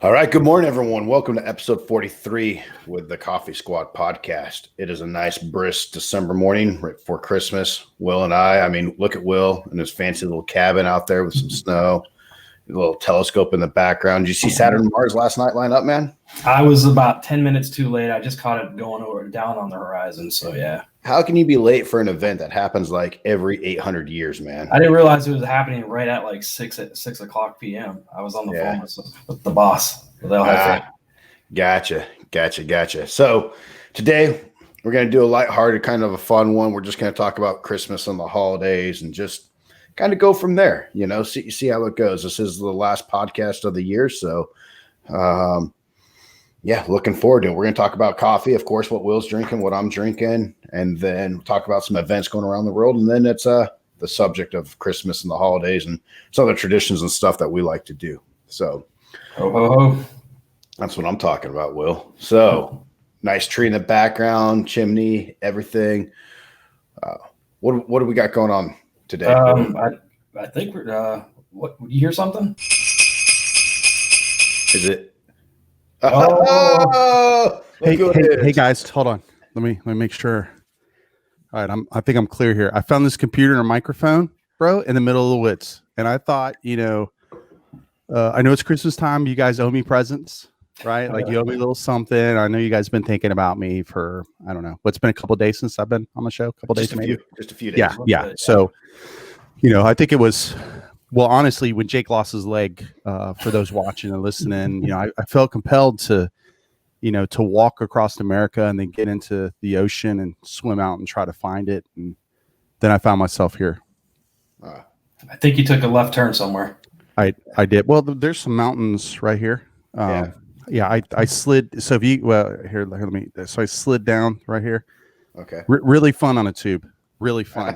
All right. Good morning, everyone. Welcome to episode 43 with the Coffee Squad podcast. It is a nice, brisk December morning right before Christmas. Will and I mean, look at Will in his fancy little cabin out there with some snow, a little telescope in the background. Did you see Saturn and Mars last night line up, man? I was about 10 minutes too late. I just caught it going down on the horizon. So, yeah. How can you be late for an event that happens like every 800 years, man? I didn't realize it was happening right at like 6 o'clock p.m. I was on the phone with the boss. Gotcha. So today we're going to do a lighthearted kind of a fun one. We're just going to talk about Christmas and the holidays and just kind of go from there, see how it goes. This is the last podcast of the year. So, looking forward to it. We're going to talk about coffee, of course, what Will's drinking, what I'm drinking, and then we'll talk about some events going around the world. And then it's the subject of Christmas and the holidays and some of the traditions and stuff that we like to do. So that's what I'm talking about, Will. So nice tree in the background, chimney, everything. What do we got going on today? I think we're you hear something? Is it? Hey guys, hold on. Let me make sure. All right, I think I'm clear here. I found this computer and a microphone, bro, in the middle of the woods, and I thought, I know it's Christmas time. You guys owe me presents, right? Like you owe me a little something. I know you guys have been thinking about me for I don't know. What's been a couple of days since I've been on the show? Just a few days. Yeah. So, I think it was. Well, honestly, when Jake lost his leg, for those watching and listening, I felt compelled to, to walk across America and then get into the ocean and swim out and try to find it. And then I found myself here. I think you took a left turn somewhere. I did. Well, there's some mountains right here. I slid. So I slid down right here. Okay. Really fun on a tube. Really fun.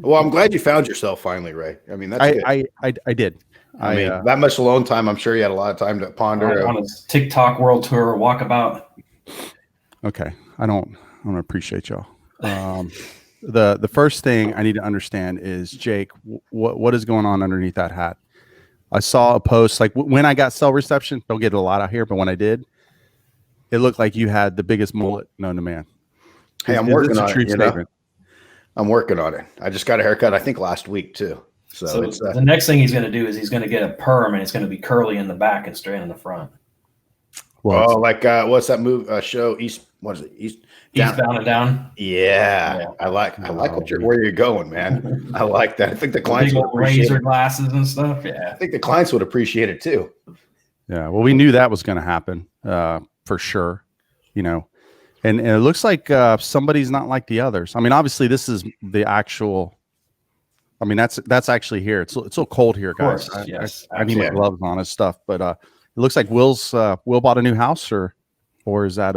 Well, I'm glad you found yourself finally, Ray. I mean, that's good. I did. I mean, that much alone time, I'm sure you had a lot of time to ponder. On a TikTok world tour walkabout. Okay. I don't appreciate y'all. The first thing I need to understand is, Jake, what is going on underneath that hat? I saw a post, like when I got cell reception, don't get a lot out here, but when I did, it looked like you had the biggest mullet known to man. Hey, I'm working on it. I'm working on it. I just got a haircut, I think last week too. So it's, the next thing he's going to do is he's going to get a perm, and it's going to be curly in the back and straight in the front. Well, what's that show? Eastbound and Down. Yeah. I like where you're going, man. I like that. I think the clients would appreciate razor glasses and stuff. Yeah, I think the clients would appreciate it too. Yeah. Well, we knew that was going to happen for sure. And it looks like somebody's not like the others. I mean, obviously, this is the actual. I mean, that's actually here. It's a little cold here, guys. Yes, I need my gloves on and stuff. But it looks like Will bought a new house, or is that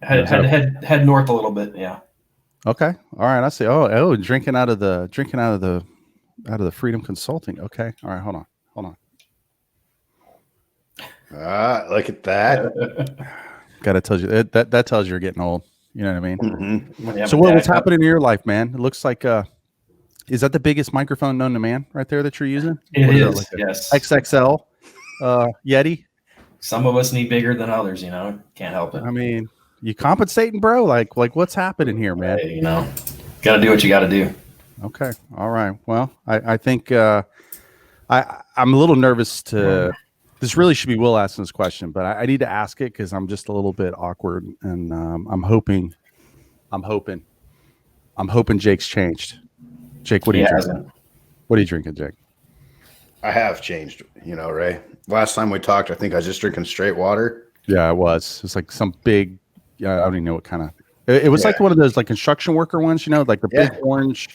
head north a little bit? Yeah. Okay. All right. I see. Oh, drinking out of the Freedom Consulting. Okay. All right. Hold on. Look at that. Gotta tell you that tells you you're getting old. You know what I mean? Mm-hmm. So what's happening in your life, man? It looks like is that the biggest microphone known to man right there that you're using? It is. Like yes. XXL Yeti. Some of us need bigger than others. Can't help it. I mean, you compensating, bro? Like what's happening here, man? Hey, gotta do what you gotta do. Okay. All right. Well, I think I'm a little nervous to. This really should be Will asking this question, but I need to ask it because I'm just a little bit awkward, and I'm hoping Jake's changed. Jake, what are you drinking? What are you drinking, Jake? I have changed, Ray. Last time we talked, I think I was just drinking straight water. Yeah, it was. It's like some big. I don't even know what kind of. It was like one of those like construction worker ones, like the big orange,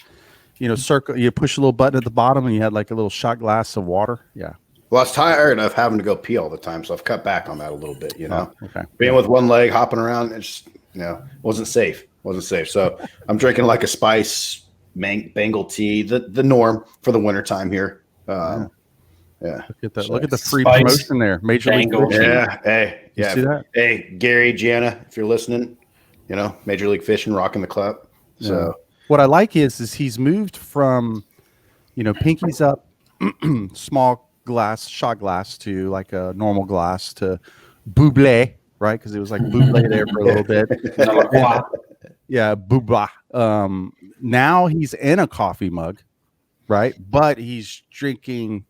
circle. You push a little button at the bottom, and you had like a little shot glass of water. Yeah. Well, I was tired of having to go pee all the time, so I've cut back on that a little bit, Oh, okay. Being with one leg, hopping around, it just, wasn't safe. So I'm drinking like a spice Bengal tea, the norm for the wintertime here. Yeah. Look at the free promotion there. Major League Fishing. Yeah. Hey. Yeah. See that? Hey, Gary, Gianna, if you're listening, Major League Fishing, rocking the club. So what I like is he's moved from, pinkies up, small shot glass to like a normal glass to buble, right? Because it was like buble there for a little bit. Yeah, booba. Now he's in a coffee mug, right? But he's drinking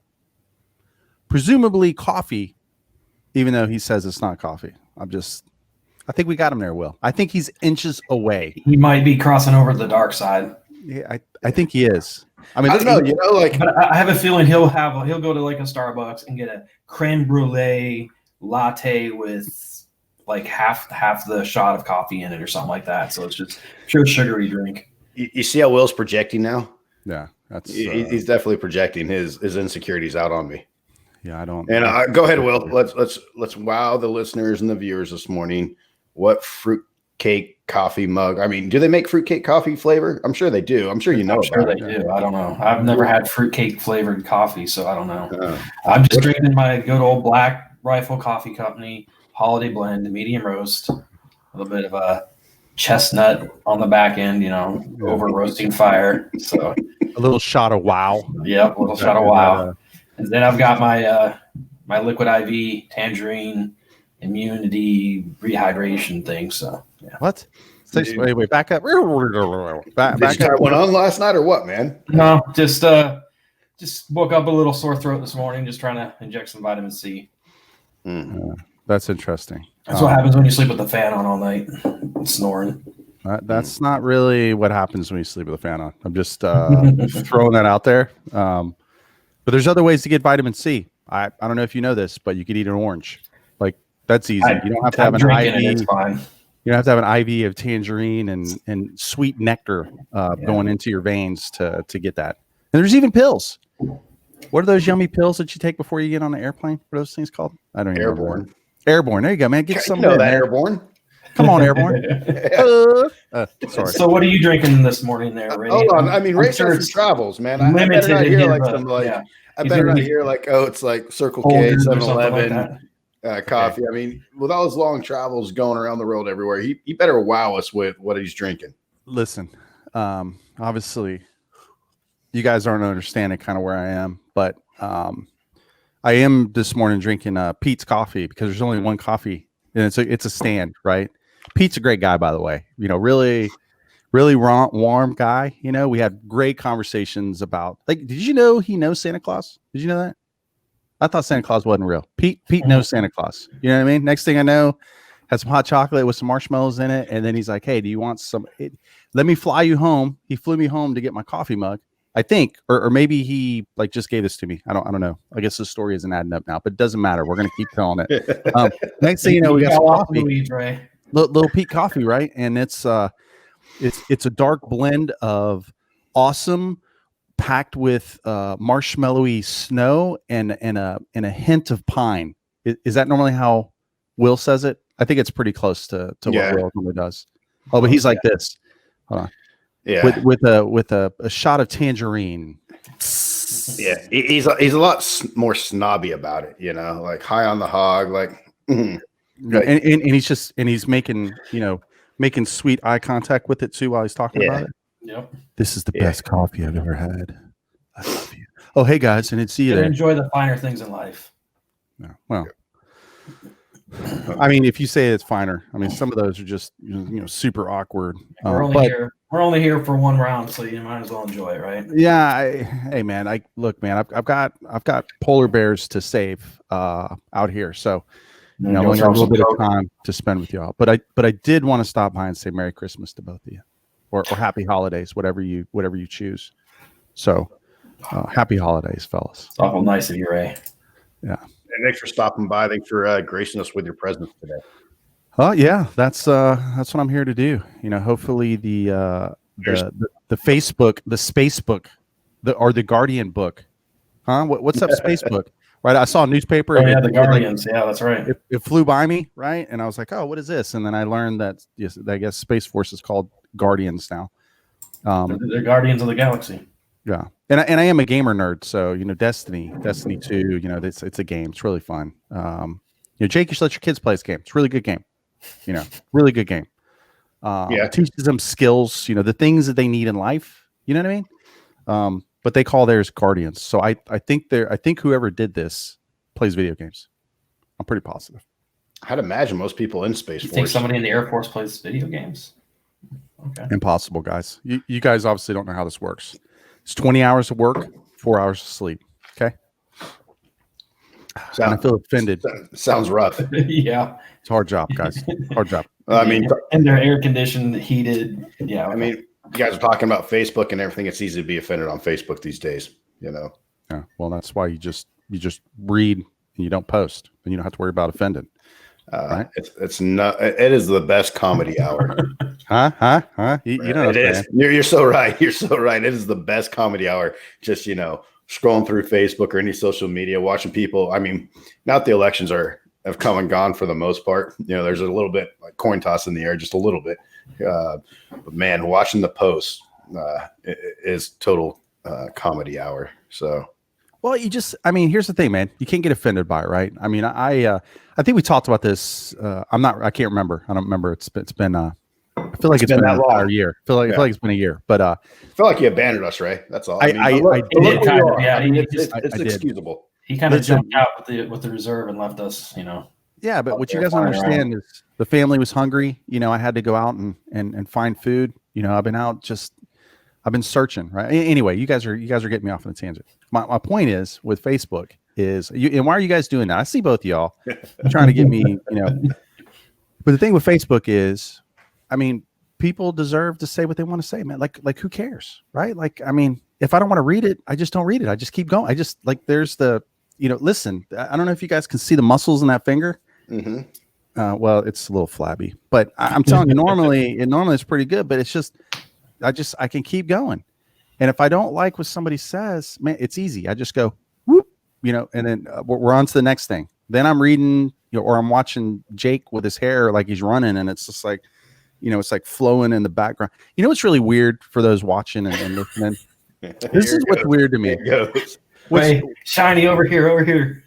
presumably coffee, even though he says it's not coffee. I think we got him there, Will. I think he's inches away. He might be crossing over to the dark side. Yeah, I think he is. I mean, I don't know, like, but I have a feeling he'll go to like a Starbucks and get a creme brulee latte with like half the shot of coffee in it or something like that. So it's just pure sugary drink. You see how Will's projecting now? Yeah, he's definitely projecting his insecurities out on me. Yeah, I don't. And go ahead, Will. Let's wow the listeners and the viewers this morning. What fruitcake coffee mug? I mean, do they make fruitcake coffee flavor? I'm sure they do. I'm sure you know. I'm sure they do. I don't know. I've never had fruitcake flavored coffee, so I don't know. I'm just drinking my good old Black Rifle Coffee Company holiday blend, medium roast, a little bit of a chestnut on the back end, over roasting fire. So a little shot of wow. Yep, a little shot of wow. And then I've got my liquid IV tangerine immunity rehydration thing. So yeah. What? Wait, back up. Did you try one on last night or what, man? No, just woke up a little sore throat this morning, just trying to inject some vitamin C. That's interesting. That's what happens when you sleep with the fan on all night, snoring. That's not really what happens when you sleep with a fan on. I'm just throwing that out there. But there's other ways to get vitamin C. I don't know if you know this, but you could eat an orange. Like that's easy. You don't have to have an IV. It's fine. You don't have to have an IV of tangerine and sweet nectar going into your veins to get that. And there's even pills. What are those yummy pills that you take before you get on an airplane? What are those things called? I don't even know. Airborne. Airborne. There you go, man. Get some. That Airborne. Come on, Airborne. Sorry. So what are you drinking this morning there, Ray? Hold on. I mean, Ray sure travels, man. I better not hear like some I better not hear like, oh, it's like Circle K, 7-Eleven, coffee. I mean, with all his long travels going around the world everywhere, he better wow us with what he's drinking. Listen, obviously, you guys aren't understanding kind of where I am, but I am this morning drinking Pete's coffee because there's only one coffee, and it's a stand, right? Pete's a great guy, by the way. Really warm guy. We had great conversations about, like, did you know he knows Santa Claus? Did you know that? I thought Santa Claus wasn't real. Pete knows Santa Claus. You know what I mean? Next thing I know, had some hot chocolate with some marshmallows in it, and then he's like, "Hey, do you want some? Let me fly you home." He flew me home to get my coffee mug, I think, or maybe he like just gave this to me. I don't know. I guess the story isn't adding up now, but it doesn't matter. We're gonna keep telling it. Next thing you know, we got some coffee. Little Pete coffee, right? And it's a dark blend of awesome, packed with marshmallowy snow and a hint of pine. Is that normally how Will says it? I think it's pretty close to what Will normally does. Oh, but he's like this. Hold on. Yeah. With a shot of tangerine. Yeah, he's a lot more snobby about it, like high on the hog, like. Right. And he's making sweet eye contact with it too while he's talking about it. Yep. This is the best coffee I've ever had. I love you. Oh, hey guys, and it's see you there. Enjoy the finer things in life. No, well, I mean, if you say it's finer, I mean, some of those are just super awkward. We're only here for one round, so you might as well enjoy it, right? Yeah. Hey man, I've got polar bears to save out here, so. I'm only got a little bit of time to spend with y'all, but I did want to stop by and say Merry Christmas to both of you, or Happy Holidays, whatever you choose. So, Happy Holidays, fellas. It's awful nice of you, Ray. Yeah, and thanks for stopping by. Thanks for gracing us with your presence today. Yeah, that's what I'm here to do. Hopefully the Facebook, the Space Book, or the Guardian book, huh? What's up, Space Book? Right, I saw a newspaper. Oh, yeah, the Guardians. Yeah, that's right. It flew by me, right? And I was like, "Oh, what is this?" And then I learned that I guess Space Force is called Guardians now. They're Guardians of the Galaxy. Yeah, and I am a gamer nerd, so Destiny 2. It's a game. It's really fun. Jake, you should let your kids play this game. It's a really good game. Really good game. It teaches them skills. The things that they need in life. You know what I mean? but they call theirs Guardians. So I think whoever did this plays video games. I'm pretty positive. I'd imagine most people in Space Force. Think somebody in the Air Force plays video games? Okay. Impossible, guys. You guys obviously don't know how this works. It's 20 hours of work, 4 hours of sleep. Okay. I feel offended. Sounds rough. Yeah. It's a hard job, guys. Hard job. I mean, and they're air conditioned, heated. Yeah. I mean, you guys are talking about Facebook and everything. It's easy to be offended on Facebook these days, you know? Yeah. Well, that's why you just read and you don't post, and you don't have to worry about offending. Right? It's not. It is the best comedy hour. Huh? You know it is. You're so right. You're so right. It is the best comedy hour. Just scrolling through Facebook or any social media, watching people. I mean, not the elections have come and gone for the most part. There's a little bit like coin toss in the air, just a little bit. But man, watching the posts is total comedy hour. So. Well, here's the thing, man. You can't get offended by it, right? I mean, I think we talked about this. I can't remember. I don't remember. It's been, I feel like it's been an entire year. I feel like it's been a year, but I feel like you abandoned us, Ray. That's all. I did. It's excusable. He kind of jumped out with the reserve and left us, Yeah, but what you guys don't understand is the family was hungry. I had to go out and find food. I've been searching, right? Anyway, you guys are getting me off on a tangent. My point is with Facebook is, and why are you guys doing that? I see both of y'all trying to get me, But the thing with Facebook is, I mean, people deserve to say what they want to say, man. Like who cares, right? Like, I mean, if I don't want to read it, I just don't read it. I just keep going. I just there's the, listen. I don't know if you guys can see the muscles in that finger. Mm-hmm. Well, it's a little flabby, but I'm telling you, normally it's pretty good. But it's just. I can keep going. And if I don't like what somebody says, man, it's easy. I just go, whoop, and then we're on to the next thing. Then I'm reading, or I'm watching Jake with his hair like he's running, and it's just like, it's like flowing in the background. It's really weird for those watching and listening. This is what's weird to me. Wait, shiny over here.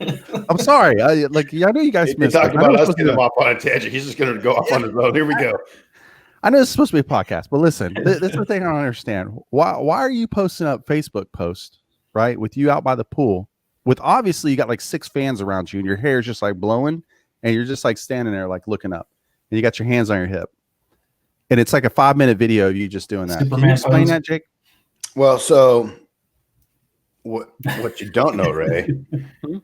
I'm sorry. I know you guys missed. Talking about us getting him off on a tangent. He's just going to go off on his own. Here we go. I know it's supposed to be a podcast, but listen, this is the thing I don't understand. Why are you posting up Facebook posts, right, with you out by the pool, with obviously you got like 6 fans around you and your hair is just like blowing and you're just like standing there like looking up and you got your hands on your hip. And it's like a 5-minute video of you just doing that. Can you explain that, Jake? Well, so what you don't know, Ray,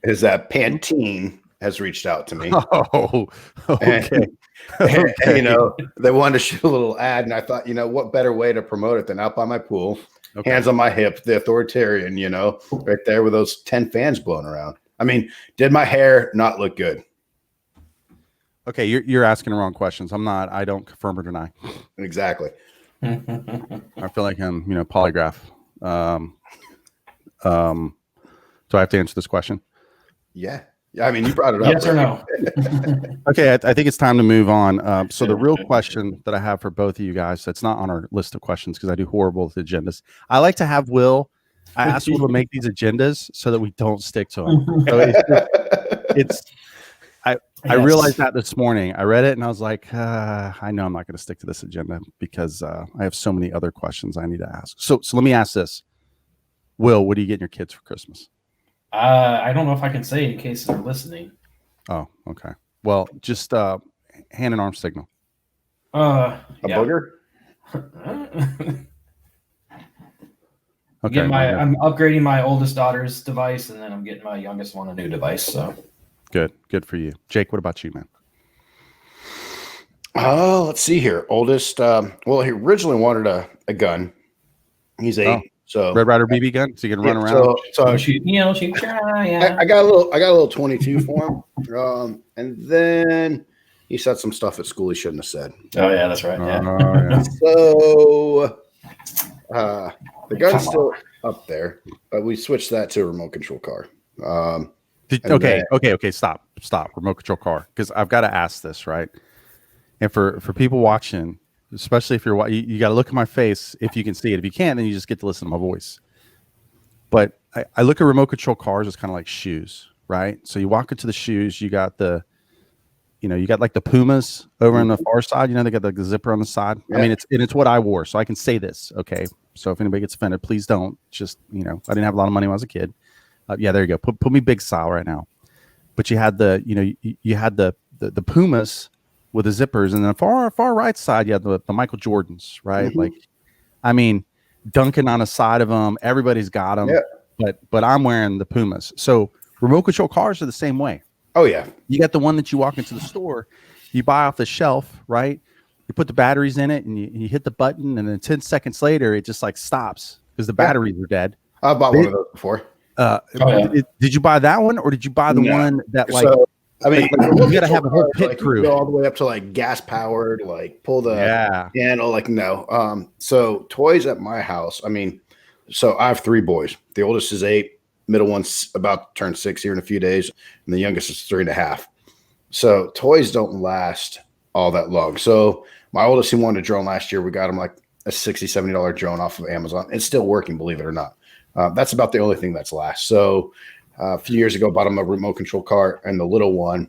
is that Pantene has reached out to me. Oh, okay. And, they wanted to shoot a little ad, and I thought, what better way to promote it than out by my pool, hands on my hip, the authoritarian, right there with those 10 fans blowing around. I mean, did my hair not look good? Okay, you're asking the wrong questions. I don't confirm or deny. Exactly. I feel like I'm, polygraph. Do I have to answer this question? Yeah. I mean, you brought it up. Yes or no? Okay, I think it's time to move on. So the real question that I have for both of you guys, that's not on our list of questions because I do horrible with agendas. I like to have Will. I asked Will to make these agendas so that we don't stick to them. So I realized that this morning. I read it and I was like, I know I'm not going to stick to this agenda because I have so many other questions I need to ask. So let me ask this. Will, what are you getting your kids for Christmas? I don't know if I can say in case they're listening. Oh, okay. Well, just hand and arm signal. A booger? Okay. I'm upgrading my oldest daughter's device, and then I'm getting my youngest one a new device. So good for you, Jake. What about you, man? Oh, let's see here. Oldest. Well, he originally wanted a gun. He's 8. So Red Ryder BB gun, so you can run around. So she yeah. I got a little 22 for him. And then he said some stuff at school he shouldn't have said. Oh yeah, that's right. Yeah. Yeah. So the gun's still up there, but we switched that to a remote control car. Okay. Stop. Remote control car, because I've got to ask this, right? And for people watching, especially if you got to look at my face if you can see it. If you can't, then you just get to listen to my voice. But I look at remote control cars as kind of like shoes, right? So you walk into the shoes, you got the you got like the Pumas over on the far side. They got the zipper on the side. Yeah. I mean, it's what I wore, so I can say this. Okay, so if anybody gets offended, please don't. Just I didn't have a lot of money when I was a kid. Yeah, there you go. Put me big style right now. But you had you had the Pumas with the zippers, and then the far right side, you had the Michael Jordans, right? Mm-hmm. Like, I mean, dunking on the side of them. Everybody's got them. Yeah. But I'm wearing the Pumas. So remote control cars are the same way. Oh yeah. You got the one that you walk into the store, you buy off the shelf, right? You put the batteries in it, and you hit the button, and then 10 seconds later, it just like stops because the batteries are dead. I bought one of those before. Did you buy that one, or did you buy the one that like? So, I mean, you got to have a whole pit crew. Go all the way up to like gas powered, like pull the handle, like no. So toys at my house. I mean, so I have 3 boys. The oldest is 8. Middle one's about to turn 6 here in a few days, and the youngest is 3.5. So toys don't last all that long. So my oldest, he wanted a drone last year. We got him like a $60, $70 drone off of Amazon. It's still working, believe it or not. That's about the only thing that's last. So a few years ago, bought him a remote control car, and the little one,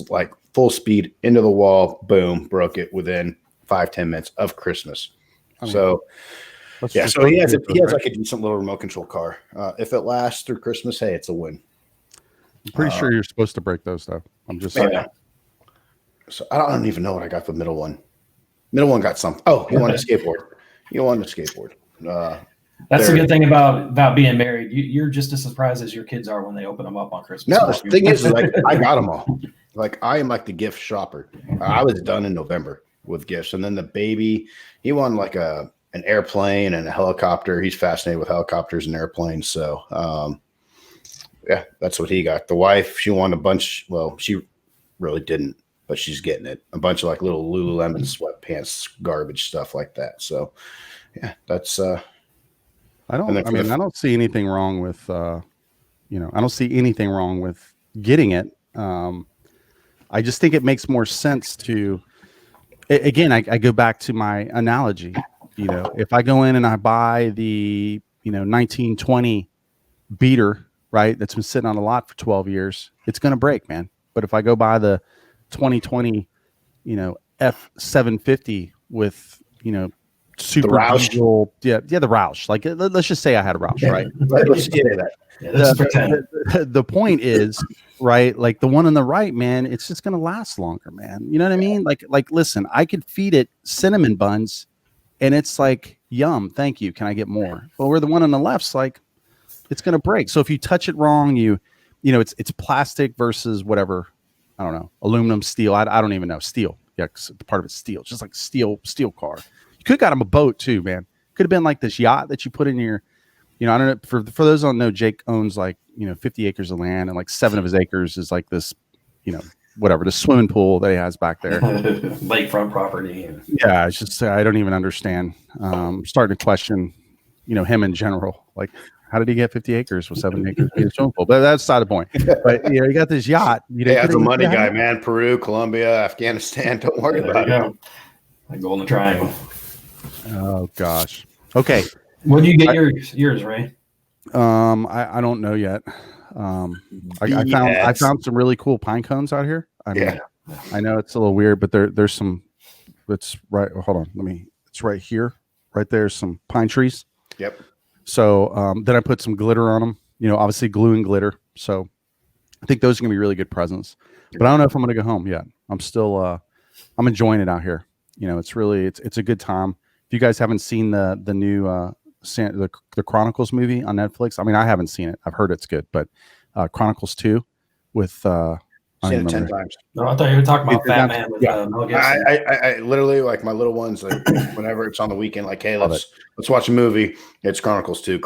like full speed into the wall, boom, broke it within 5-10 minutes of Christmas. So he has like a decent little remote control car. If it lasts through Christmas, hey, it's a win. I'm pretty sure you're supposed to break those though. I'm just saying. So I don't even know what I got for middle one. Middle one got something. Oh, he wanted a skateboard. That's the good thing about being married. You're just as surprised as your kids are when they open them up on Christmas. No, the thing is, like, I got them all. Like, I am like the gift shopper. I was done in November with gifts, and then the baby, he won like an airplane and a helicopter. He's fascinated with helicopters and airplanes. So, yeah, that's what he got. The wife, she won a bunch. Well, she really didn't, but she's getting it. A bunch of like little Lululemon sweatpants, garbage stuff like that. So, yeah, that's. I don't see anything wrong with, I don't see anything wrong with getting it. I just think it makes more sense to, again, I go back to my analogy. If I go in and I buy the, 1920 beater, right, that's been sitting on a lot for 12 years, it's going to break, man. But if I go buy the 2020, F750 with, super diesel, the Roush. Like, let's just say I had a Roush, right? Let's get into that. The point is, right? Like the one on the right, man, it's just gonna last longer, man. You know what I mean? Like, listen, I could feed it cinnamon buns, and it's like, yum, thank you. Can I get more? But where the one on the left's like, it's gonna break. So if you touch it wrong, it's plastic versus whatever. I don't know, aluminum, steel. I don't even know, steel. Yeah, part of it's steel, just like steel car. You could have got him a boat too, man. Could have been like this yacht that you put in your, I don't know. For those who don't know, Jake owns like 50 acres of land, and like 7 of his acres is like this, whatever, the swimming pool that he has back there, lakefront property. Yeah, it's just I don't even understand. I'm starting to question, him in general. Like, how did he get 50 acres with 7 acres of a swimming pool? But that's not the point. But you got this yacht. That's a money guy, man. Peru, Colombia, Afghanistan. Don't worry about it. The Golden Triangle. Oh gosh. Okay. Where do you get yours, Ray? I don't know yet. I found some really cool pine cones out here. I know it's a little weird, but there's some. It's right. Hold on. It's right here. Right there's some pine trees. Yep. So then I put some glitter on them. Obviously glue and glitter. So I think those are gonna be really good presents. But I don't know if I'm gonna go home yet. I'm still I'm enjoying it out here. It's really it's a good time. If you guys haven't seen the new the Chronicles movie on Netflix, I mean, I haven't seen it. I've heard it's good, but Chronicles 2 with seen it 10 times. No, I thought you were talking about Fat Man with Mel Gibson. I literally, like, my little ones, like, whenever it's on the weekend, like, hey, let's watch a movie. It's Chronicles 2.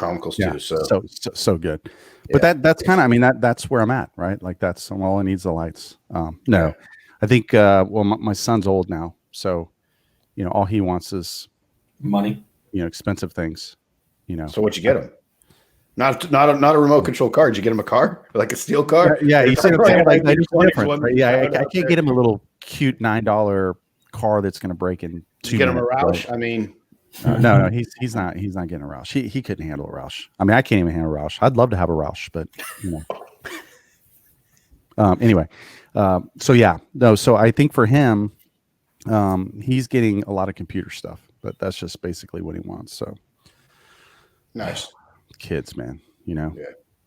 So good. But that's kind of, that's where I'm at, right? Like, that's all I need is the lights. No, I think my son's old now, so all he wants is money, expensive things, So what'd you get him? Not a remote control car. Did you get him a car, like a steel car? Yeah, you see what I'm saying? Like, different, right? Yeah, I can't get him a little cute $9 car that's going to break in 2 minutes. Get him a Roush. Right? I mean, no, he's not getting a Roush. He couldn't handle a Roush. I mean, I can't even handle a Roush. I'd love to have a Roush, but anyway. So yeah, no. So I think for him, he's getting a lot of computer stuff, but that's just basically what he wants. So nice kids, man. Yeah.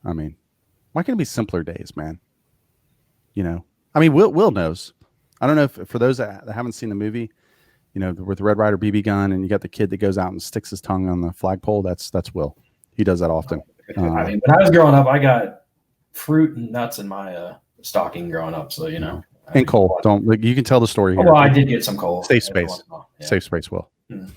I mean, why can't it be simpler days, man? I mean, Will knows. I don't know if for those that haven't seen the movie, with the Red Ryder BB gun, and you got the kid that goes out and sticks his tongue on the flagpole. That's Will. He does that often. I mean, when I was growing up, I got fruit and nuts in my stocking growing up. So and coal. You can tell the story here. Well, I did get some coal. Safe space. Yeah. Safe space, Will. Mm.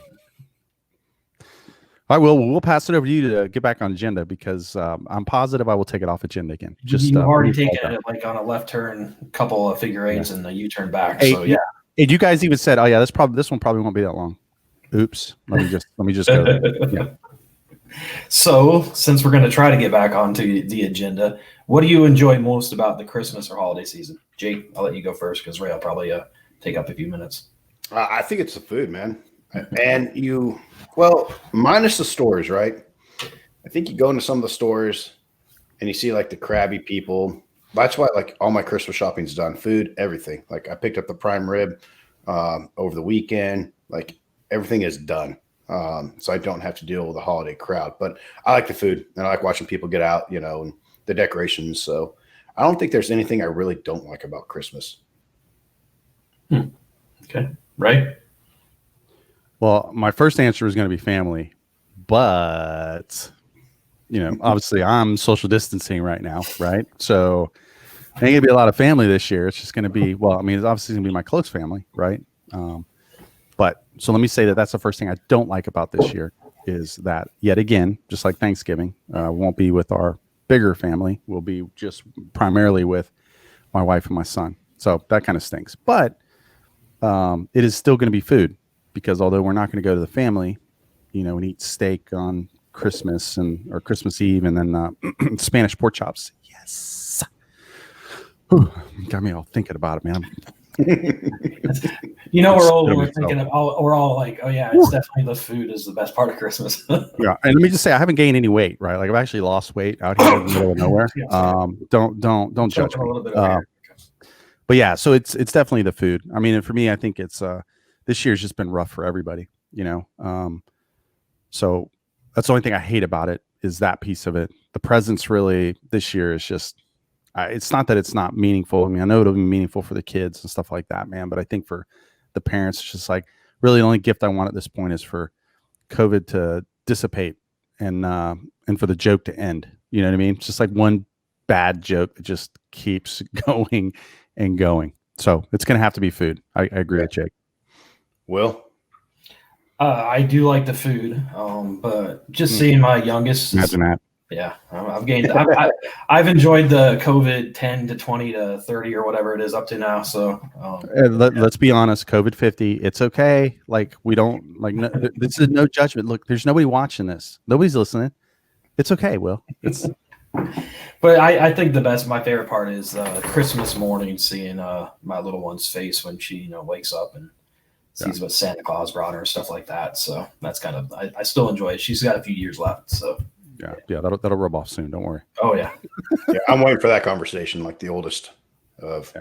All right, we'll pass it over to you to get back on agenda because I'm positive I will take it off agenda again. You've already taken it like on a left turn, a couple of figure eights, and a U-turn back. Hey, so yeah. And you guys even said, "Oh yeah, this one probably won't be that long." Oops. Let me just go there. Yeah. So, since we're going to try to get back onto the agenda, what do you enjoy most about the Christmas or holiday season? Jake, I'll let you go first because Ray will probably take up a few minutes. I think it's the food, man. And minus the stores, right? I think you go into some of the stores and you see like the crabby people. That's why like all my Christmas shopping's done. Food, everything. Like I picked up the prime rib over the weekend. Like everything is done. So I don't have to deal with the holiday crowd. But I like the food and I like watching people get out, and the decorations. So I don't think there's anything I really don't like about Christmas. Okay. Right. Well, my first answer is going to be family, but obviously I'm social distancing right now, right? So ain't gonna be a lot of family this year. It's just going to be, it's obviously going to be my close family, right? But so let me say that's the first thing I don't like about this year is that yet again, just like Thanksgiving, won't be with our bigger family. We'll be just primarily with my wife and my son. So that kind of stinks. But it is still going to be food because although we're not going to go to the family, and eat steak on Christmas or Christmas Eve and then Spanish pork chops. Yes. Whew, got me all thinking about it, man. We're thinking we're all like, oh yeah, it's definitely the food is the best part of Christmas. Yeah, and let me just say, I haven't gained any weight, right? Like I've actually lost weight out here in the middle of nowhere. Don't judge me. But yeah, so it's definitely the food. I mean, and for me, I think it's this year's just been rough for everybody, So that's the only thing I hate about it is that piece of it. The presents really this year is just. It's not that it's not meaningful. I mean, I know it'll be meaningful for the kids and stuff like that, man. But I think for the parents, it's just like really the only gift I want at this point is for COVID to dissipate and for the joke to end. You know what I mean? It's just like one bad joke that just keeps going and going. So it's going to have to be food. I agree with Jake. Will? I do like the food, but just seeing my youngest. Imagine that. Yeah, I've gained. I've enjoyed the COVID 10 to 20 to 30 or whatever it is up to now. So let's be honest, COVID 50, it's okay. Like we don't like this is no judgment. Look, there's nobody watching this. Nobody's listening. It's okay, Will. It's. But I think my favorite part is Christmas morning, seeing my little one's face when she wakes up and sees what Santa Claus brought her and stuff like that. So that's kind of I still enjoy it. She's got a few years left, so. Yeah, that'll rub off soon. Don't worry. Oh yeah. Yeah, I'm waiting for that conversation. Like the oldest of,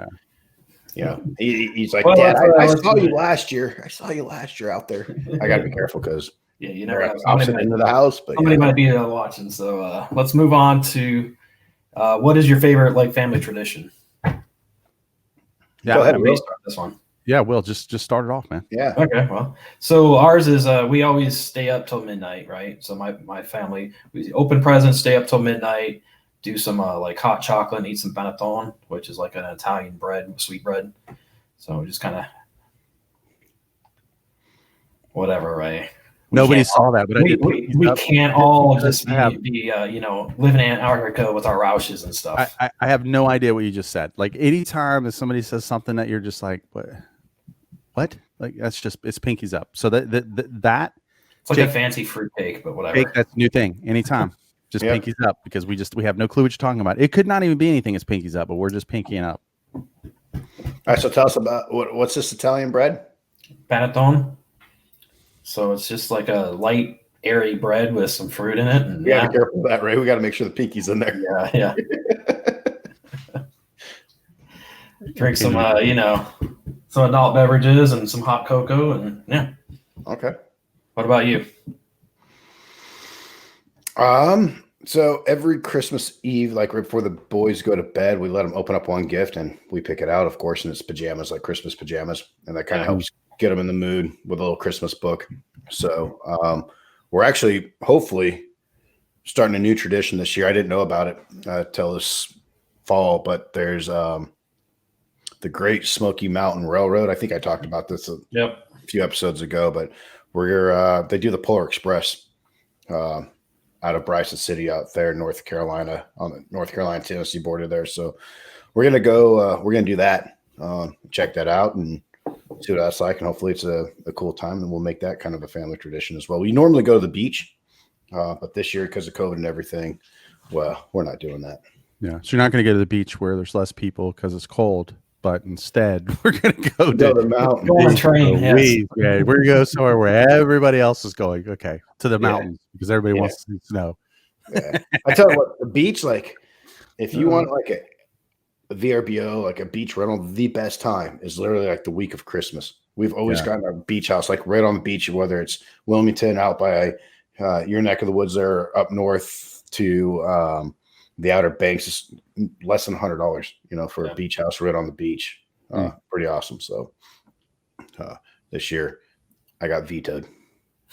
he's like, well, Dad, I saw you last year. I saw you last year out there. I gotta be careful because you never have somebody into the house, but somebody might be watching. So let's move on to what is your favorite family tradition? Yeah, go ahead. We'll start this one. Yeah, Will, just start it off, man. Yeah. Okay. Well, so ours is we always stay up till midnight, right? So my family, we open presents, stay up till midnight, do some hot chocolate, and eat some panettone, which is like an Italian bread, sweet bread. So just kind of whatever, right? Nobody saw that, but we can't all just be living in Antarctica with our Roushes and stuff. I have no idea what you just said. Like anytime that somebody says something that you're just like, what? Like that's just it's pinkies up. So that it's like a fancy fruit cake, but whatever. That's a new thing. Anytime, just pinkies up because we have no clue what you're talking about. It could not even be anything as pinkies up, but we're just pinkying up. All right, so tell us about what's this Italian bread? Panettone. So it's just like a light, airy bread with some fruit in it. And be careful with that, Ray. We got to make sure the pinky's in there. Yeah. Drink some, some adult beverages and some hot cocoa, and yeah. Okay. What about you? So every Christmas Eve, like right before the boys go to bed, we let them open up one gift and we pick it out, of course, and it's pajamas, like Christmas pajamas. And that kind of helps get them in the mood with a little Christmas book. So we're actually hopefully starting a new tradition this year. I didn't know about it till this fall, but there's the Great Smoky Mountain Railroad. I think I talked about this a few episodes ago, but they do the Polar Express out of Bryson City out there in North Carolina, on the North Carolina-Tennessee border there. So we're going to go, we're going to do that, check that out and see what that's like. And hopefully it's a cool time, and we'll make that kind of a family tradition as well. We normally go to the beach, but this year, because of COVID and everything, well, we're not doing that. Yeah. So you're not going to go to the beach where there's less people because it's cold, but instead we're going to go to the mountain. Go on train. Yes. We're going to go somewhere where everybody else is going. Okay. To the mountains because everybody wants to see snow. Yeah. I tell you what, the beach, like if you want like a VRBO, like a beach rental, the best time is literally like the week of Christmas. We've always gotten a beach house, like right on the beach, whether it's Wilmington out by your neck of the woods there up north to the Outer Banks, is less than $100, for a beach house right on the beach. Pretty awesome. So this year I got vetoed.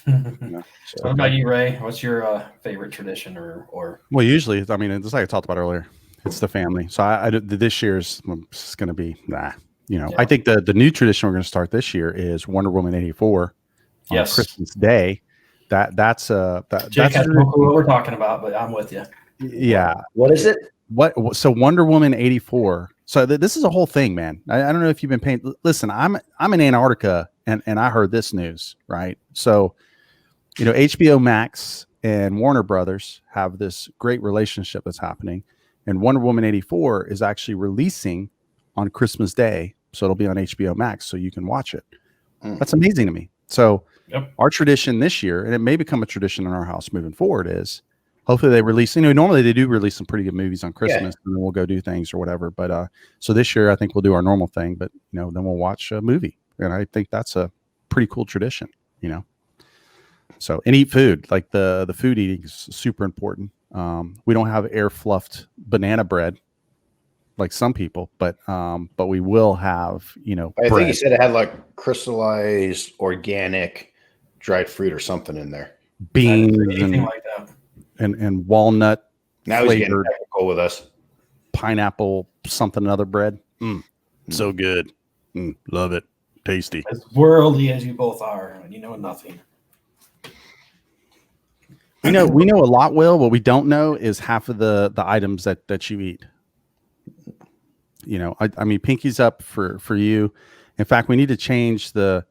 So what about you, Ray? What's your favorite tradition or? Well, usually, I mean, just like I talked about earlier, it's the family. So I this year's going to be I think the new tradition we're going to start this year is Wonder Woman 84 on Christmas Day. Jake has no clue what we're talking about, but I'm with you. Yeah. What is it? So Wonder Woman 84. So this is a whole thing, man. I don't know if you've been paying. Listen, I'm in Antarctica and I heard this news, right? So, HBO Max and Warner Brothers have this great relationship that's happening, and Wonder Woman 84 is actually releasing on Christmas Day. So it'll be on HBO Max so you can watch it. That's amazing to me. So our tradition this year, and it may become a tradition in our house moving forward, is hopefully they release, normally they do release some pretty good movies on Christmas and then we'll go do things or whatever. But so this year I think we'll do our normal thing, but then we'll watch a movie. And I think that's a pretty cool tradition, So, and eat food, like the food eating is super important. We don't have air fluffed banana bread like some people, but we will have, I think you said it had like crystallized organic dried fruit or something in there. Beans anything like that. And walnut. Now he's getting technical with us. Pineapple something other bread. So good. Love it. Tasty. As worldly as you both are, and you know nothing. We know a lot, Will. What we don't know is half of the items that you eat. I mean, pinky's up for you. In fact, we need to change the.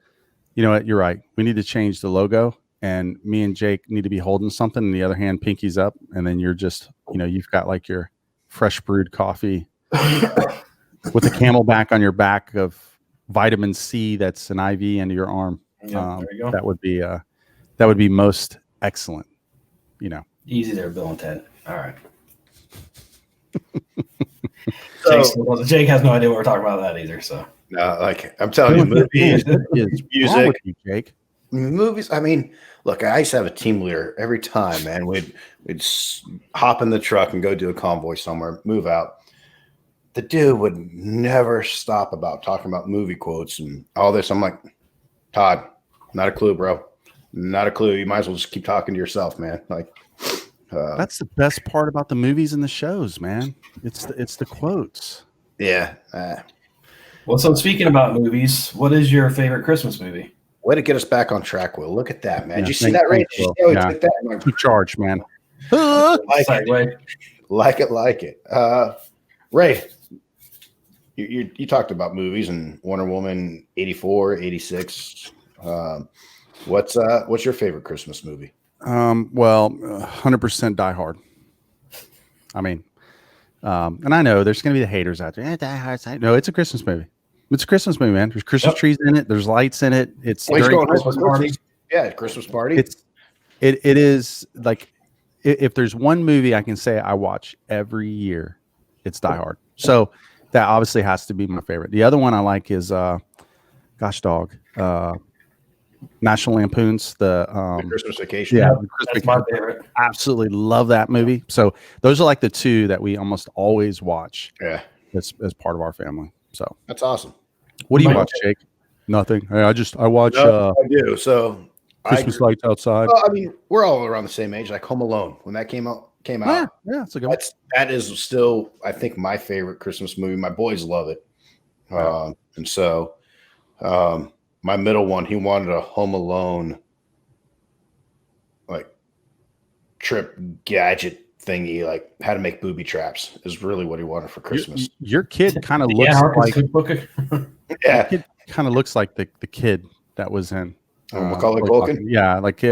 You know what? You're right. We need to change the logo, and me and Jake need to be holding something. And the other hand, pinky's up, and then you're just, you've got like your fresh brewed coffee with a camelback on your back of vitamin C. That's an IV into your arm. There you go. That would be most excellent. Easy there, Bill and Ted. All right. Jake has no idea what we're talking about that either. So no, like I'm telling you, movies, music, you, Jake. Movies. I mean, look, I used to have a team leader every time, man. We'd hop in the truck and go do a convoy somewhere, move out. The dude would never stop about talking about movie quotes and all this. I'm like, Todd, not a clue, bro. Not a clue. You might as well just keep talking to yourself, man. Like, that's the best part about the movies and the shows, man. It's the quotes. Yeah. Well, so speaking about movies, what is your favorite Christmas movie? Way to get us back on track, Will. Look at that, man. Did you see that, Ray? Did you see how he took that? Like, good charge, man. Like it. Ray, you talked about movies and Wonder Woman 84, 86. What's your favorite Christmas movie? Well, 100% Die Hard. I mean, and I know there's going to be the haters out there. Die Hard. No, it's a Christmas movie. It's a Christmas movie, man. There's Christmas trees in it. There's lights in it. It's Christmas party. Yeah, Christmas party. It is like if there's one movie I can say I watch every year, it's Die Hard. So That obviously has to be my favorite. The other one I like is gosh dog. National Lampoon's the Christmas Vacation. Yeah, that's my favorite. Absolutely love that movie. So those are like the two that we almost always watch. Yeah, as part of our family. So that's awesome. What do you watch, Jake? Nothing. Hey, I watch. No, I do. So Christmas Lights Outside. Well, I mean, we're all around the same age. Like Home Alone, when that came out. Yeah, that's a good one. That is still, I think, my favorite Christmas movie. My boys love it, and so my middle one, he wanted a Home Alone like trip gadget thingy, like how to make booby traps is really what he wanted for Christmas. Your kid kind of looks like yeah, kid kind of looks like the kid that was in Macaulay Culkin. Yeah, like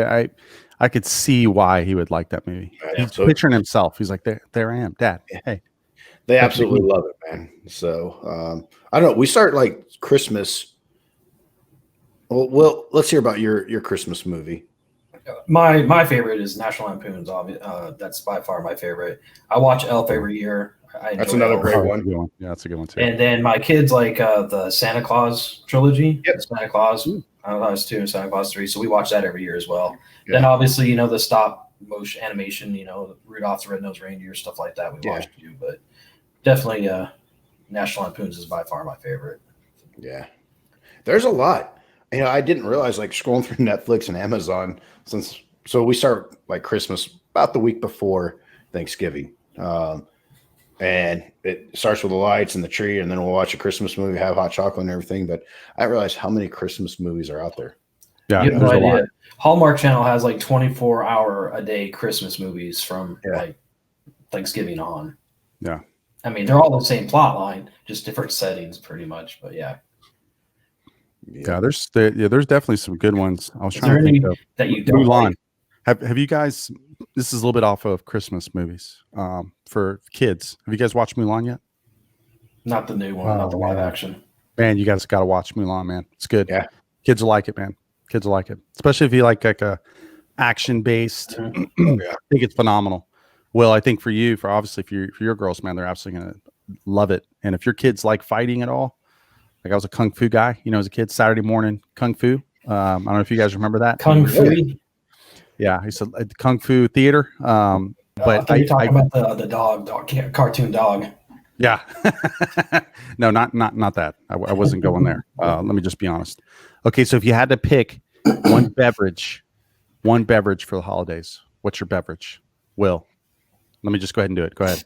I could see why he would like that movie. He's picturing himself. He's like, there I am, Dad. Hey, they absolutely love it, man. So I don't know. We start like Christmas. Well, let's hear about your Christmas movie. My favorite is National Lampoon's. That's by far my favorite. I watch Elf every year. That's another great one. Yeah, that's a good one too. And then my kids like the Santa Claus trilogy. Yep. Santa Claus. Santa Claus 2 and Santa Claus 3. So we watch that every year as well. Yeah. Then obviously, the stop motion animation, Rudolph the Red-Nosed Reindeer, stuff like that we watch too. But definitely National Lampoon's is by far my favorite. Yeah. There's a lot. I didn't realize, like, scrolling through Netflix and Amazon so we start like Christmas about the week before Thanksgiving. And it starts with the lights and the tree, and then we'll watch a Christmas movie, have hot chocolate and everything. But I didn't realize how many Christmas movies are out there. Yeah, there's a lot. Hallmark Channel has like 24-hour-a-day Christmas movies from like Thanksgiving on. Yeah. I mean, they're all the same plot line, just different settings pretty much. But yeah. Yeah, there's definitely some good ones. I was trying to think of that you don't Mulan. Like? Have you guys? This is a little bit off of Christmas movies for kids. Have you guys watched Mulan yet? Not the new one, not the live action. Man, you guys got to watch Mulan, man. It's good. Yeah, kids will like it, man. Kids will like it, especially if you like a action based. I think it's phenomenal. Well, I think for obviously for your girls, man, they're absolutely gonna love it. And if your kids like fighting at all. Like I was a kung fu guy, as a kid. Saturday morning kung fu. I don't know if you guys remember that. Kung fu. Yeah, I used to kung fu theater. But you're talking about the dog cartoon dog. Yeah. No, not that. I wasn't going there. Let me just be honest. Okay, so if you had to pick one beverage for the holidays, what's your beverage? Will, let me just go ahead and do it. Go ahead.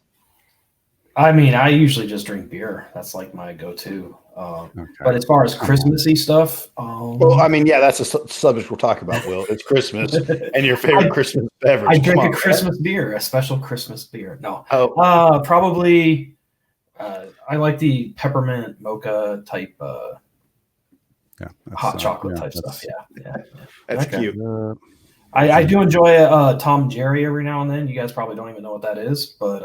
I mean, I usually just drink beer. That's like my go-to. But as far as Christmassy stuff, well, I mean, yeah, that's a subject we'll talk about. Will, it's Christmas, and your favorite Christmas beverage? I drink a Christmas beer, a special Christmas beer. No, probably. I like the peppermint mocha type, hot chocolate type stuff. Yeah, that's cute. I do enjoy Tom and Jerry every now and then. You guys probably don't even know what that is, but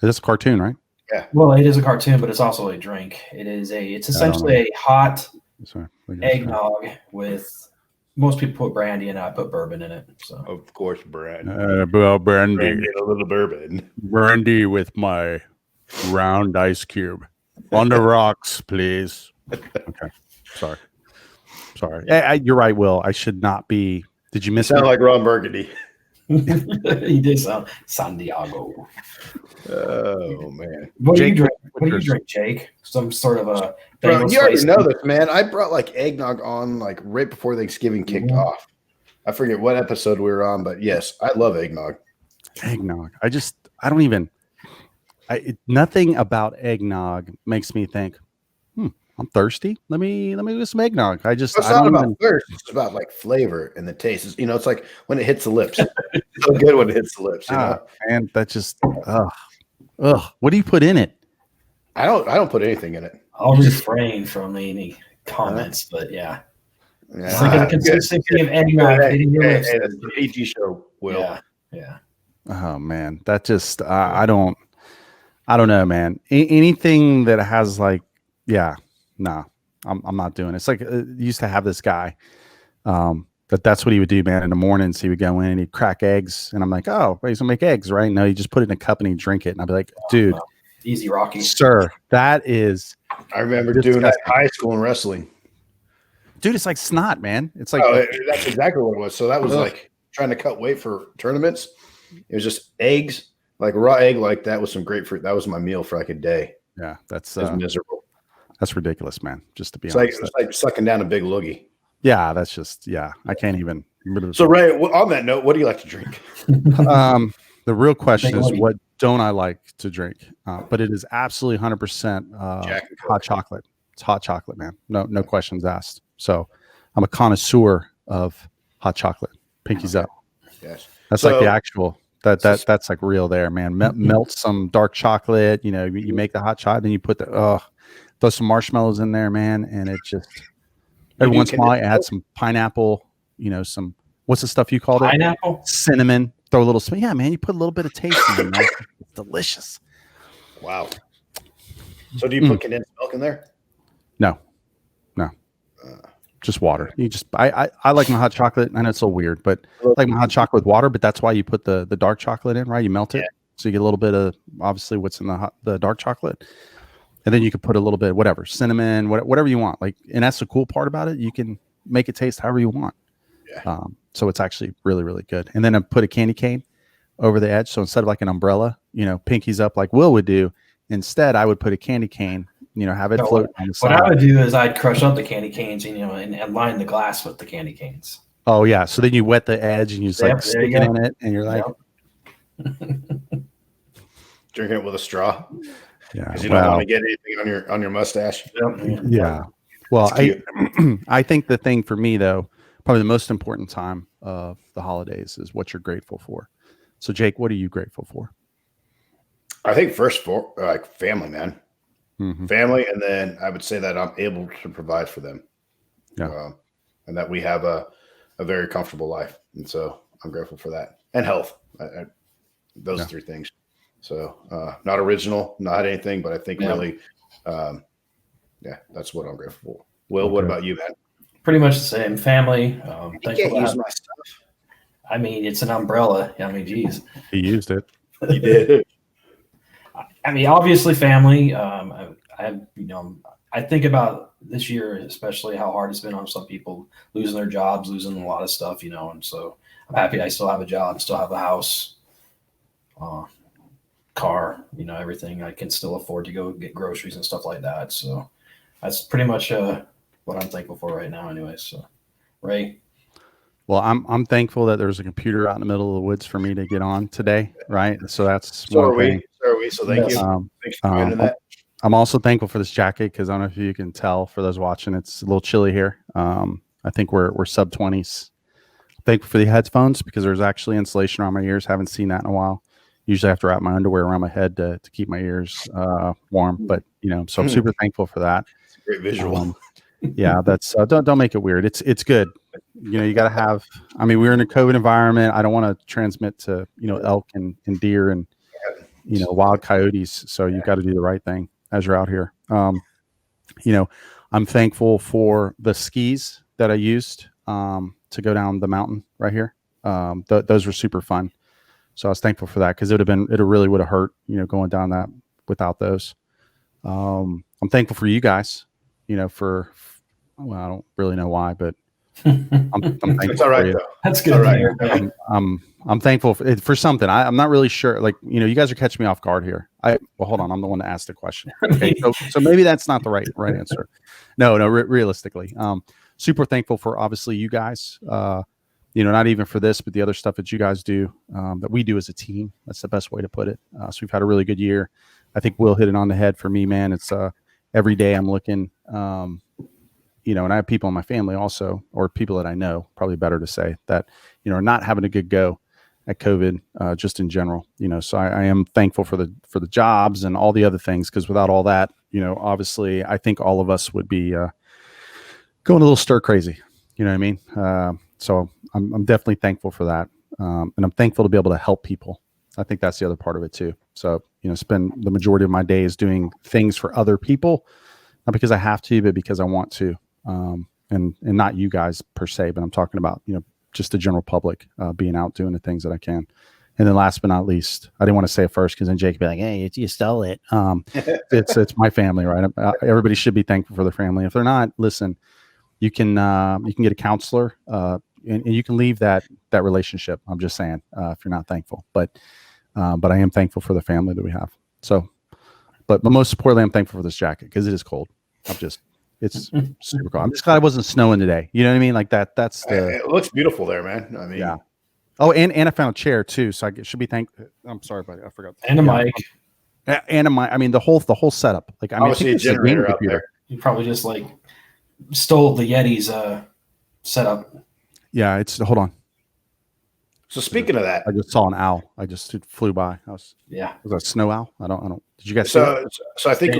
it's a cartoon, right? Yeah. Well, it is a cartoon, but it's also a drink. It's essentially a hot eggnog with most people put brandy in it. I put bourbon in it. So of course, brandy. Brandy. A little bourbon. Brandy with my round ice cube on the rocks, please. Okay. Sorry. You're right, Will. I should not be. Did you miss? Sound like Ron Burgundy. He did sound San Diego. Oh man! What do you drink, Jake? Some sort of a. Bro, you already know this, man. I brought like eggnog on like right before Thanksgiving kicked off. I forget what episode we were on, but yes, I love eggnog. Eggnog. I don't even. Nothing about eggnog makes me think, I'm thirsty. Let me get some eggnog. It's not about thirst. It's about like flavor and the taste. It's like when it hits the lips. It's so good when it hits the lips. And that just what do you put in it? I don't put anything in it. I'll refrain from any comments, but yeah. It's like a consistency of eggnog hitting your lips. That's the PG show, Will. Yeah. Oh man, that just I don't know, man. Anything that has like no, I'm not doing it. It's like used to have this guy, that's what he would do, man. In the mornings, he would go in and he'd crack eggs, and I'm like, oh, he's gonna make eggs, right? No, he just put it in a cup and he'd drink it, and I'd be like, dude, Easy Rocky. Sir, that is. I remember doing that in high school in wrestling. Dude, it's like snot, man. It's like that's exactly what it was. So that was like trying to cut weight for tournaments. It was just eggs, like raw egg, like that with some grapefruit. That was my meal for like a day. Yeah, that's miserable. That's ridiculous, man. Just to be honest, it's like sucking down a big loogie. Yeah, that's just I can't even. So Ray, on that note, what do you like to drink? The real question is, what don't I like to drink? But it is absolutely 100% hot chocolate. It's hot chocolate, man. No questions asked. So I'm a connoisseur of hot chocolate. Pinkies up. Yes. That's like the actual. That's like real there, man. Melt some dark chocolate. You know, you make the hot chocolate, then you put throw some marshmallows in there, man, and it just every once in a while I add some pineapple. You know, some what's the stuff you called it? Pineapple, cinnamon. Throw a little. Yeah, man. You put a little bit of taste in it. It's delicious. Wow. So do you put condensed milk in there? No. Just water. You just I like my hot chocolate. I know it's so weird, but I like my hot chocolate with water. But that's why you put the dark chocolate in, right? You melt it, so you get a little bit of obviously what's in the dark chocolate, and then you can put a little bit whatever cinnamon, whatever you want. Like, and that's the cool part about it. You can make it taste however you want. Yeah. So it's actually really, really good. And then I put a candy cane over the edge. So instead of like an umbrella, you know, pinkies up like Will would do. Instead, I would put a candy cane. You know, have it float on the side. What I would do is I'd crush up the candy canes, and line the glass with the candy canes. Oh yeah, so then you wet the edge and you just like stick it in it, and you're like drinking it with a straw. Yeah, because you don't want to get anything on your mustache. Yeah. Well, I think the thing for me though, probably the most important time of the holidays is what you're grateful for. So Jake, what are you grateful for? I think first for like family, man. Family, and then I would say that I'm able to provide for them, and that we have a very comfortable life, and so I'm grateful for that, and health. Those three things. So not original, not anything, but I think really, that's what I'm grateful for. Will, what about you, man? Pretty much the same. Family. You can't use my stuff. I mean, it's an umbrella. I mean, geez. He used it. He did. I mean, obviously, family. I think about this year, especially how hard it's been on some people losing their jobs, losing a lot of stuff, and so I'm happy I still have a job, still have a house, car, everything. I can still afford to go get groceries and stuff like that. So that's pretty much what I'm thankful for right now, anyways. So, Ray. Well, I'm thankful that there's a computer out in the middle of the woods for me to get on today, right? So that's one thing. So are we. So thank you. Thanks for doing that. I'm also thankful for this jacket because I don't know if you can tell for those watching, it's a little chilly here. I think we're sub 20s. Thankful for the headphones because there's actually insulation around my ears. Haven't seen that in a while. Usually I have to wrap my underwear around my head to keep my ears warm. But so I'm super thankful for that. It's a great visual. Yeah, that's don't make it weird. It's good. You got to have. I mean, we're in a COVID environment. I don't want to transmit to elk and deer and wild coyotes. So you've got to do the right thing as you're out here. I'm thankful for the skis that I used to go down the mountain right here. Those were super fun. So I was thankful for that because it really would have hurt, going down that without those. I'm thankful for you guys, I don't really know why, but I'm thankful. That's all right. That's good. Right. I'm thankful for something. I'm not really sure. Like, you guys are catching me off guard here. Well, hold on. I'm the one that asked the question. Okay. So maybe that's not the right answer. No, realistically, super thankful for obviously you guys, not even for this, but the other stuff that you guys do, that we do as a team. That's the best way to put it. So we've had a really good year. I think Will hit it on the head for me, man. It's every day I'm looking, and I have people in my family also, or people that I know, probably better to say that, are not having a good go at COVID, just in general, so I am thankful for the jobs and all the other things. Cause without all that, obviously I think all of us would be, going a little stir crazy, you know what I mean? So I'm definitely thankful for that. And I'm thankful to be able to help people. I think that's the other part of it too. So, spend the majority of my days doing things for other people, not because I have to, but because I want to. And not you guys per se, but I'm talking about, just the general public, being out doing the things that I can And then last but not least, I didn't want to say it first because then Jake would be like, "Hey, you stole it." It's my family, right? Everybody should be thankful for their family. If they're not, listen, you can get a counselor, and you can leave that relationship. I'm just saying, if you're not thankful, but I am thankful for the family that we have. So, but most importantly, I'm thankful for this jacket because it is cold. It's super cold. I'm just glad it wasn't snowing today. You know what I mean? Like that. That's it looks beautiful there, man. I mean, yeah. Oh, and I found a chair too, so I should be I'm sorry, buddy, I forgot. And a mic. And a mic. I mean, the whole setup. Like, I mean, obviously a generator out there. You probably just like stole the Yeti's setup. Yeah, hold on. So speaking of that, I just saw an owl. It flew by. Was that a snow owl? I don't. Did you guys see it? So I think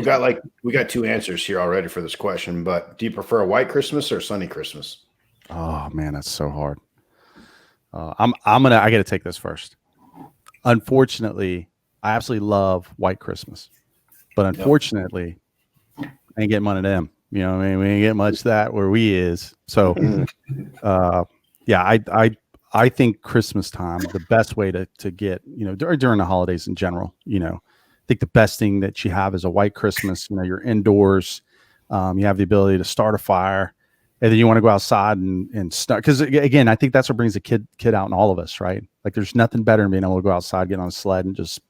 we got two answers here already for this question. But do you prefer a white Christmas or sunny Christmas? Oh man, that's so hard. I got to take this first. Unfortunately, I absolutely love white Christmas, but unfortunately, I ain't getting one of them. You know what I mean? We ain't getting much of that where we is. So, I think Christmas time, the best way to get, during the holidays in general, I think the best thing that you have is a white Christmas. You're indoors, you have the ability to start a fire, and then you want to go outside and start. Because again, I think that's what brings a kid out in all of us, right? Like there's nothing better than being able to go outside, get on a sled, and just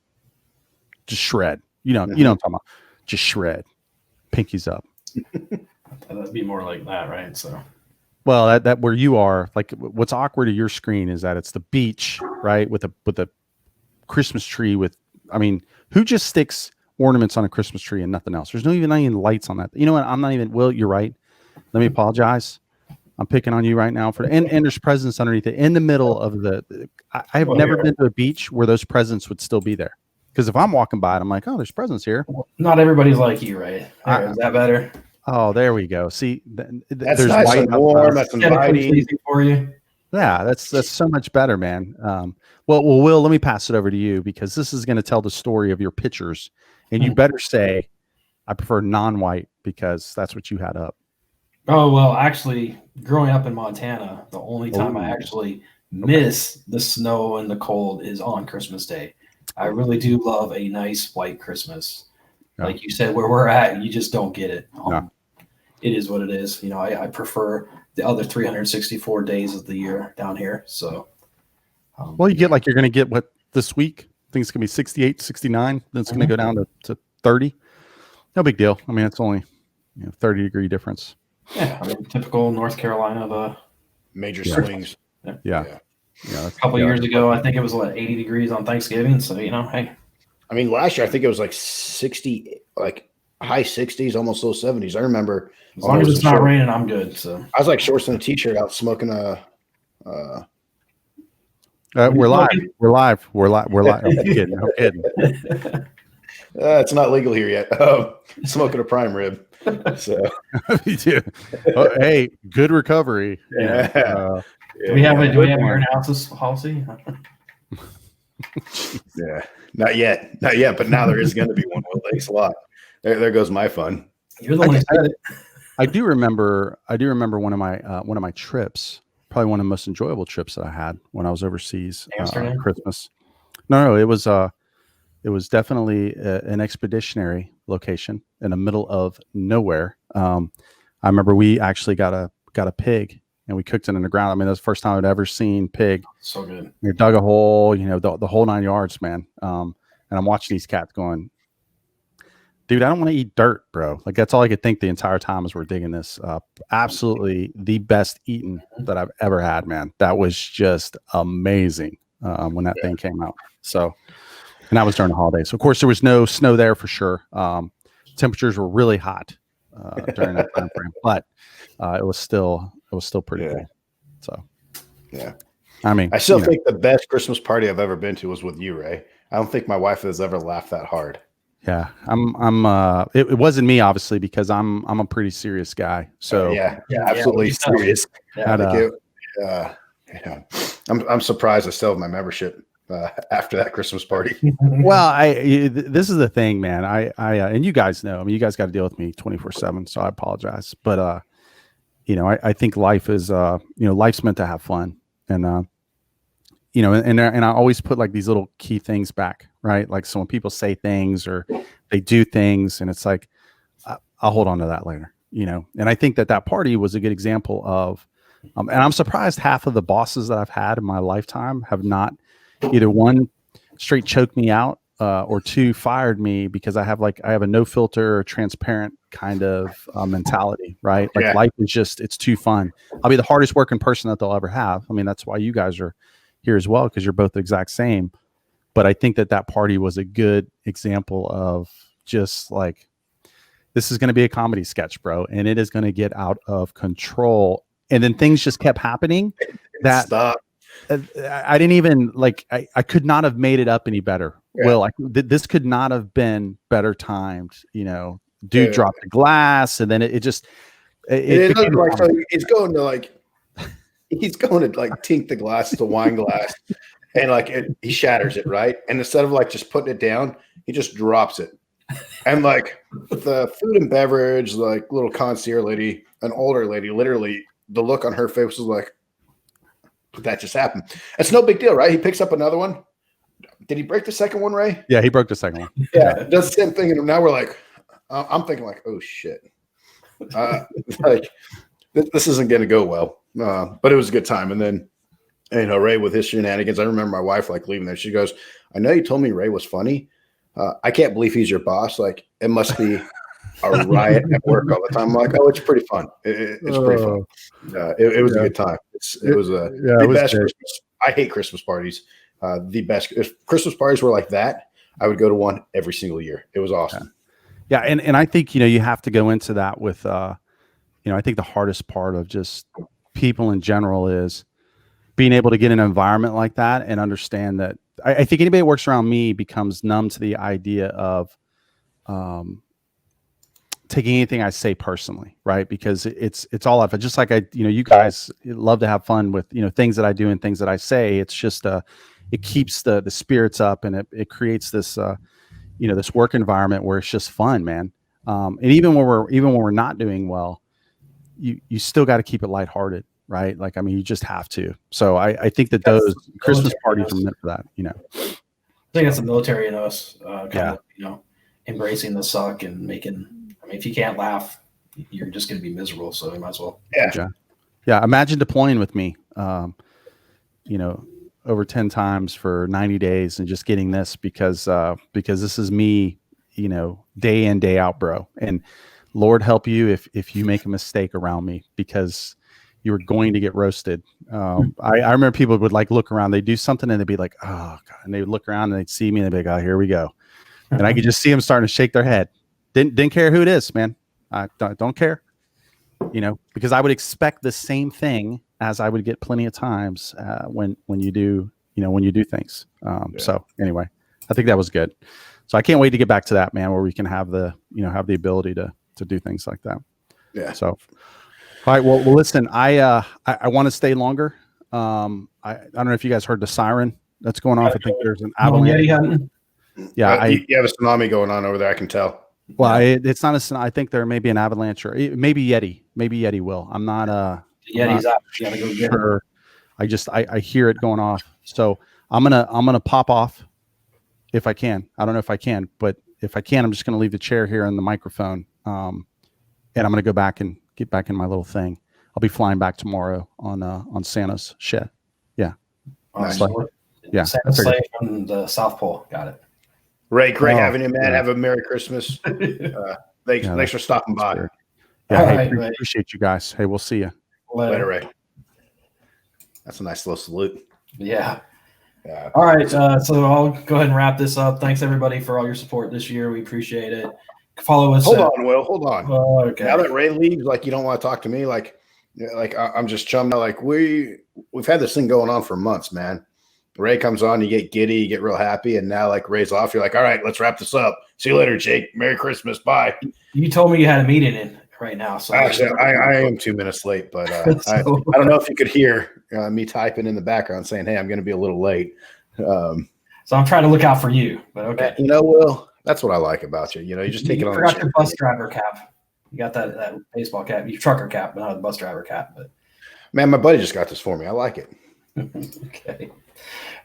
shred. You know what I'm talking about? Just shred, pinkies up. That'd be more like that, right? So. Well, that where you are, like what's awkward to your screen is that it's the beach, right? With a Christmas tree who just sticks ornaments on a Christmas tree and nothing else? There's not even lights on that. You know what? I'm not even, Will, you're right. Let me apologize. I'm picking on you right now and there's presents underneath it in the middle of I have never been to a beach where those presents would still be there. Because if I'm walking by it, I'm like, oh, there's presents here. Well, not everybody's like you, right? Is that better? Oh, there we go. See, that's nice and warm. That's inviting for you. Yeah, that's so much better, man. Well, Will, let me pass it over to you because this is going to tell the story of your pictures, and you better say, "I prefer non-white" because that's what you had up. Oh well, actually, growing up in Montana, the only time I actually miss the snow and the cold is on Christmas Day. I really do love a nice white Christmas. Yeah. Like you said, where we're at, you just don't get it. It is what it is. I prefer the other 364 days of the year down here. So, well, you're going to get what this week? I think it's going to be 68, 69. Then it's going to go down to 30. No big deal. I mean, it's only 30-degree difference. Yeah, typical North Carolina major swings. Yeah. A couple years ago, I think it was 80 degrees on Thanksgiving. So hey. I mean, last year I think it was like 60, like high 60s, almost low 70s. I remember. As long as it's not raining, I'm good. So I was like shorts and a t-shirt out smoking a. We're live. I'm kidding. It's not legal here yet. Smoking a prime rib. So. Hey, good recovery. Yeah. Do we have your analysis policy? Yeah, not yet. But now there is going to be one. Well, thanks a lot. There goes my fun. You're the one who said it. I do remember one of my trips. Probably one of the most enjoyable trips that I had when I was overseas. Christmas. No, it was definitely an expeditionary location in the middle of nowhere. I remember we actually got a pig and we cooked it in the ground. I mean, that's the first time I'd ever seen pig. So good. We dug a hole, the whole 9 yards, man. And I'm watching these cats going, dude, I don't want to eat dirt, bro. Like that's all I could think the entire time as we're digging this up. Absolutely the best eating that I've ever had, man. That was just amazing when that thing came out. So, and that was during the holidays. So of course there was no snow there for sure. Temperatures were really hot during that time frame, but it was still pretty cool. So, yeah. I mean, I still think the best Christmas party I've ever been to was with you, Ray. I don't think my wife has ever laughed that hard. Yeah, it wasn't me, obviously, because I'm a pretty serious guy. So absolutely serious. I'm surprised I still have my membership after that Christmas party. Well, this is the thing, man. I and you guys know. I mean, you guys got to deal with me 24/7, so I apologize. But I think life is life's meant to have fun, and and I always put like these little key things back, right? Like, so when people say things or they do things, and it's like, I'll hold on to that later, and I think that party was a good example of, and I'm surprised half of the bosses that I've had in my lifetime have not either one straight choked me out, or two fired me, because I have a no filter, transparent kind of mentality, right? Like life is just, it's too fun. I'll be the hardest working person that they'll ever have. I mean, that's why you guys are here as well, because you're both the exact same. But I think that party was a good example of just like, this is going to be a comedy sketch, bro, and it is going to get out of control. And then things just kept happening that Stop. I didn't even I could not have made it up any better. Yeah. Will, this could not have been better timed. Dude dropped the glass, and then it just it like, so he's going to tink the glass, the wine glass, and he shatters it, right? And instead of just putting it down, he just drops it. And the food and beverage, little concierge lady, an older lady, literally the look on her face was like, that just happened. It's no big deal, right? He picks up another one. Did he break the second one, Ray? Yeah, he broke the second one. Yeah, does the same thing. And now we're I'm thinking oh shit. This isn't going to go well. But it was a good time. And then, Ray with his shenanigans, I remember my wife leaving there. She goes, I know you told me Ray was funny. I can't believe he's your boss. It must be a riot at work all the time. I'm like, oh, it's pretty fun. It's pretty fun. It was a good time. It was the best Christmas. I hate Christmas parties. The best. If Christmas parties were like that, I would go to one every single year. It was awesome. Yeah, and I think you have to go into that with I think the hardest part of just people in general is being able to get an environment like that and understand that. I think anybody that works around me becomes numb to the idea of taking anything I say personally, right? Because it's all of it. Just like you guys love to have fun with things that I do and things that I say. It's just it keeps the spirits up, and it creates this this work environment where it's just fun, man. And even when we're not doing well, you still got to keep it lighthearted, right? You just have to. So I think that those Christmas parties are meant for that, I think that's the military in us, embracing the suck and making. If you can't laugh, you're just going to be miserable. So you might as well. Yeah. Imagine deploying with me, over 10 times for 90 days and just getting this because this is me, day in, day out, bro. And Lord help you if you make a mistake around me, because you were going to get roasted. I remember people would look around, they do something and they'd be like, oh God. And they would look around and they'd see me and they'd be like, oh, here we go. And I could just see them starting to shake their head. Didn't care who it is, man. I don't care, because I would expect the same thing as I would get plenty of times when you do things. So anyway, I think that was good. So I can't wait to get back to that, man, where we can have the ability to do things like that. Yeah. So, all right. Well, listen, I want to stay longer. I don't know if you guys heard the siren that's going off. I think there's an avalanche. Yeah. You have a tsunami going on over there. I can tell. Well, it's not a. I think there may be an avalanche, or maybe Yeti. Maybe Yeti will. I'm not. Yeti's up. You gotta go get her. I hear it going off. So I'm gonna pop off if I can. I don't know if I can, but if I can, I'm just gonna leave the chair here and the microphone. And I'm gonna go back and get back in my little thing. I'll be flying back tomorrow on Santa's shed. Yeah. Nice. Yeah. Santa's sleigh from the South Pole. Got it. Ray, great having you, man. Have a Merry Christmas. Thanks for stopping by. Sure. Yeah, appreciate you guys. Hey, we'll see you later, Ray. That's a nice little salute. Yeah. All right. So I'll go ahead and wrap this up. Thanks everybody for all your support this year. We appreciate it. Follow us. Hold on, Will. Hold on. Okay. Now that Ray leaves, you don't want to talk to me. I'm just chumming. We've had this thing going on for months, man. Ray comes on, you get giddy, you get real happy, and now Ray's off. You're like, all right, let's wrap this up. See you later, Jake. Merry Christmas. Bye. You told me you had a meeting in right now. So actually, I am 2 minutes late, but I don't know if you could hear me typing in the background saying, hey, I'm going to be a little late. So I'm trying to look out for you, but okay. Will, that's what I like about you. You just take it on. You forgot your bus driver cap. You got that baseball cap, your trucker cap, but not the bus driver cap. But man, my buddy just got this for me. I like it. Okay.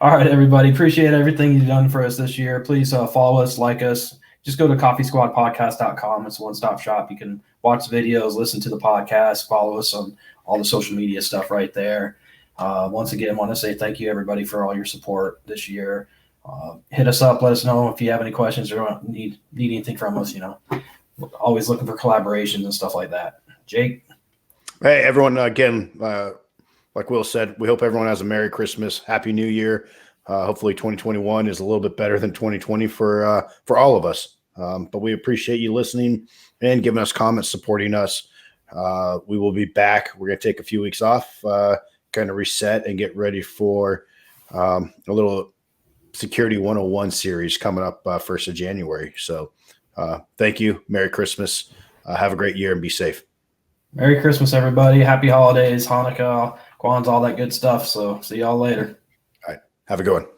All right, everybody. Appreciate everything you've done for us this year. Please follow us, like us. Just go to coffeesquadpodcast.com. It's a one-stop shop. You can watch the videos, listen to the podcast, follow us on all the social media stuff right there. Once again, I want to say thank you, everybody, for all your support this year. Hit us up. Let us know if you have any questions or need anything from us. We're always looking for collaborations and stuff like that. Jake? Hey, everyone. Again, like Will said, we hope everyone has a Merry Christmas, Happy New Year. Hopefully 2021 is a little bit better than 2020 for all of us. But we appreciate you listening and giving us comments, supporting us. We will be back. We're going to take a few weeks off, kind of reset and get ready for a little Security 101 series coming up 1st of January. So thank you. Merry Christmas. Have a great year and be safe. Merry Christmas, everybody. Happy holidays, Hanukkah, Kwanzaa, all that good stuff. So see y'all later. All right. Have a good one.